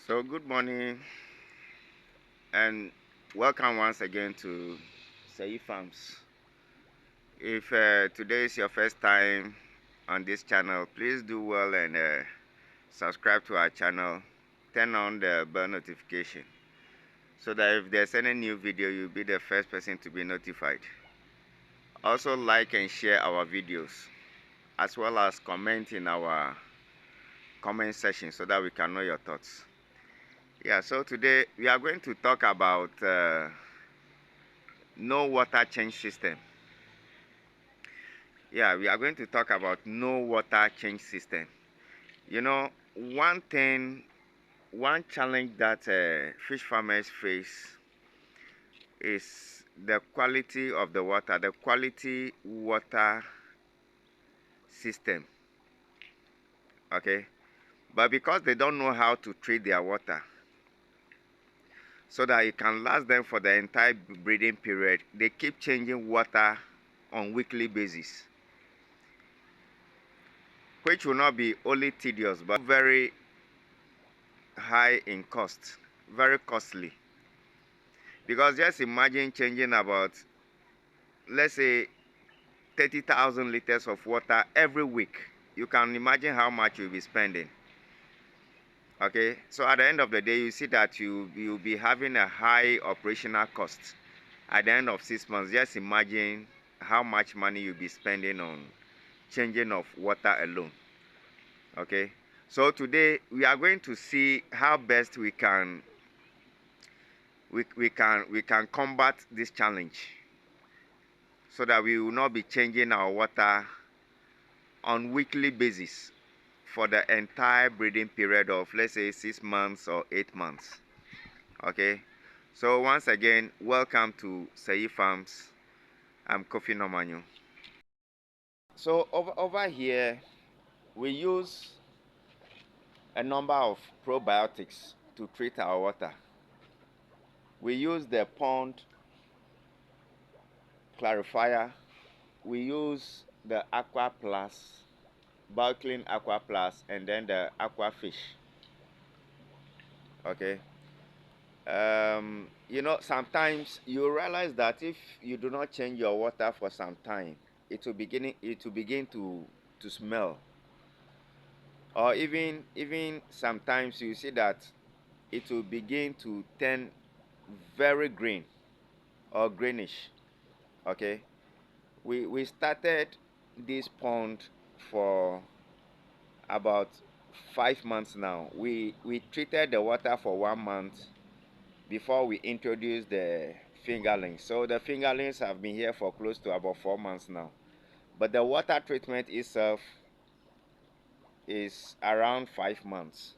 So good morning and welcome once again to Seyi Farms. If today is your first time on this channel, please do well and subscribe to our channel. Turn on the bell notification so that if there's any new video, you'll be the first person to be notified. Also like and share our videos as well as comment in our comment section so that we can know your thoughts. Yeah, so today we are going to talk about no water change system. Yeah, we are going to talk about no water change system. You know, one challenge that fish farmers face is the quality of the water, the quality water system. Okay, but because they don't know how to treat their water so that it can last them for the entire breeding period, they keep changing water on weekly basis, which will not be only tedious but very high in cost, very costly. Because just imagine changing about, let's say, 30,000 liters of water every week. You can imagine how much you'll be spending. Okay, so at the end of the day, you see that you'll be having a high operational cost at the end of 6 months. Just imagine how much money you'll be spending on changing of water alone. Okay, so today we are going to see how best we can combat this challenge so that we will not be changing our water on weekly basis for the entire breeding period of, let's say, 6 months or 8 months. Okay, so once again, welcome to Seyi Farms. I'm Kofi Nomanyo. So over here we use a number of probiotics to treat our water. We use the pond clarifier, we use the Aqua Plus, Bioclean Aqua Plus, and then the Aqua Fish. Okay. You know, sometimes you realize that if you do not change your water for some time, it will begin to smell. Or even sometimes you see that it will begin to turn very green or greenish. Okay. We started this pond for about 5 months now. We treated the water for 1 month before we introduced the fingerlings. So the fingerlings have been here for close to about 4 months now. But the water treatment itself is around 5 months.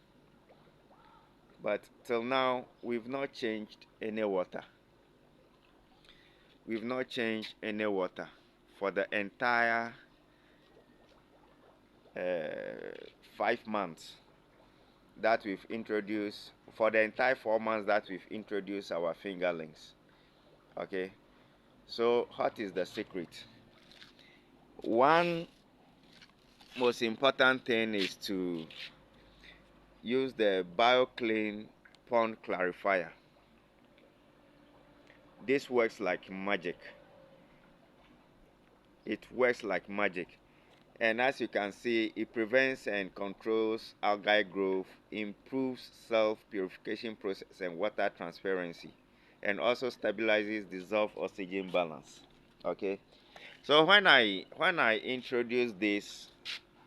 But till now, we've not changed any water. We've not changed any water for the entire 5 months that we've introduced, for the entire 4 months that we've introduced our fingerlings. Okay, so what is the secret? One most important thing is to use the Bioclean Pond Clarifier. This works like magic. It works like magic. And as you can see, it prevents and controls algae growth, improves self-purification process and water transparency, and also stabilizes dissolved oxygen balance. Okay, so when I introduced this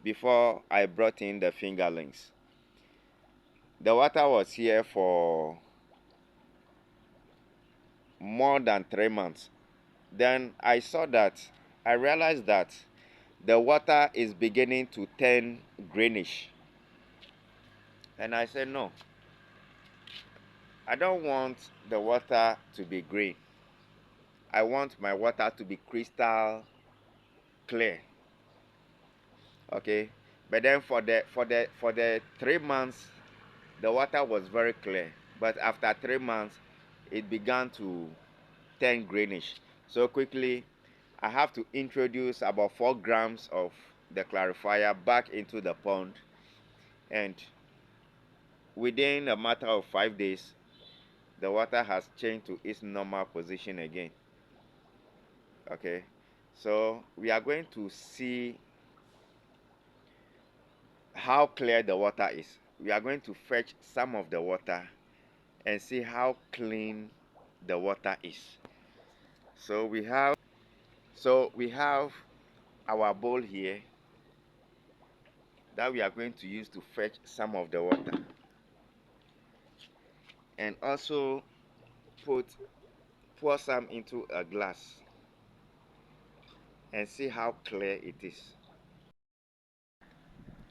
before I brought in the fingerlings, the water was here for more than 3 months. Then I realized that the water is beginning to turn greenish. And I said, no, I don't want the water to be green. I want my water to be crystal clear. Okay, but then for the 3 months, the water was very clear. But after 3 months, it began to turn greenish. So quickly, I have to introduce about 4 grams of the clarifier back into the pond, and within a matter of 5 days, the water has changed to its normal position again. Okay, so we are going to see how clear the water is. We are going to fetch some of the water and see how clean the water is. So we have our bowl here that we are going to use to fetch some of the water, and also pour some into a glass and see how clear it is.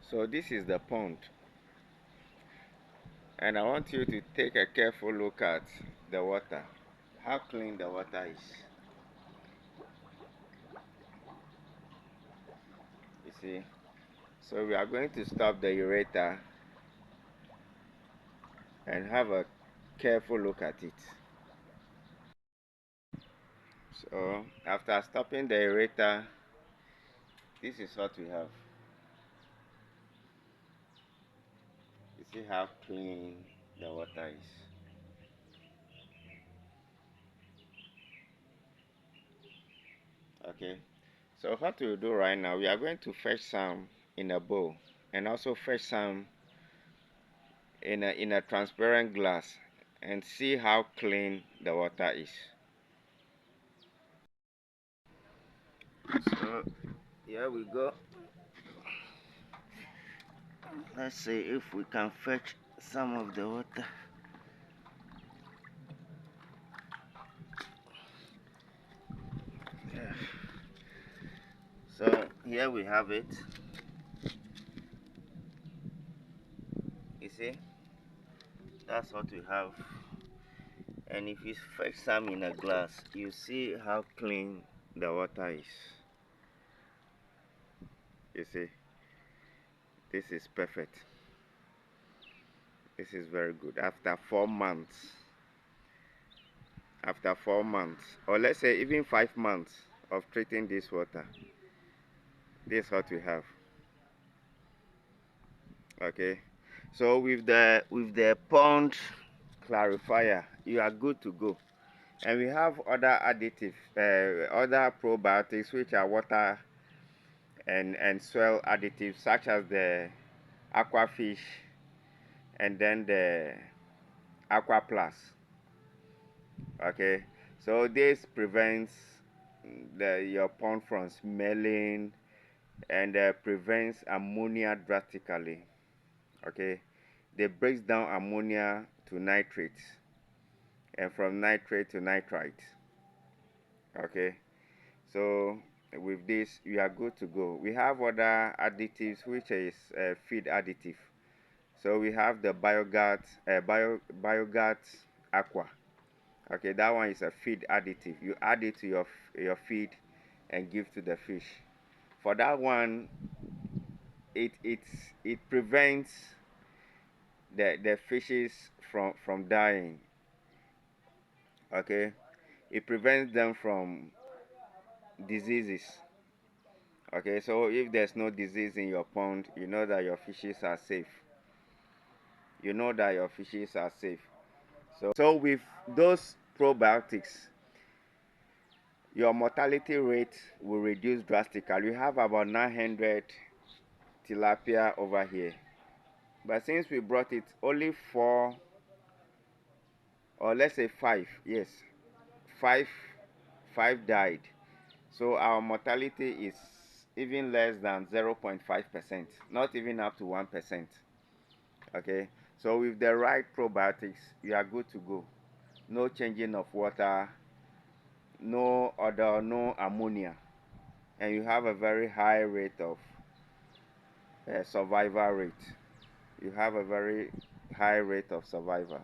So this is the pond, and I want you to take a careful look at the water, how clean the water is. You see, so we are going to stop the aerator and have a careful look at it. So after stopping the aerator, this is what we have. You see how clean the water is. Okay, so what we'll do right now, we are going to fetch some in a bowl and also fetch some in a transparent glass and see how clean the water is. So here we go. Let's see if we can fetch some of the water. Yeah. So here we have it. You see, that's what we have. And if you fetch some in a glass, you see how clean the water is. You see, this is perfect. This is very good. After 4 months, or let's say even 5 months of treating this water, this is what we have. Okay, so with the pond clarifier, you are good to go. And we have other additives, other probiotics, which are water and soil additives, such as the Aqua Fish and then the Aqua Plus. Okay, so this prevents your pond from smelling, and prevents ammonia drastically. Okay, they breaks down ammonia to nitrates, and from nitrate to nitrite. Okay, so with this you are good to go. We have other additives, which is feed additive. So we have the Biogut Aqua. Okay, that one is a feed additive. You add it to your feed and give to the fish. For that one, it prevents the fishes from dying. Okay, it prevents them from diseases. Okay, so if there's no disease in your pond, you know that your fishes are safe. You know that your fishes are safe. So with those probiotics, your mortality rate will reduce drastically. We have about 900 tilapia over here, but since we brought it, only 4, or let's say 5, yes, 5 died. So our mortality is even less than 0.5%, not even up to 1%. Okay, so with the right probiotics, you are good to go. No changing of water, no odor, no ammonia, and you have a very high rate of survival rate. You have a very high rate of survival.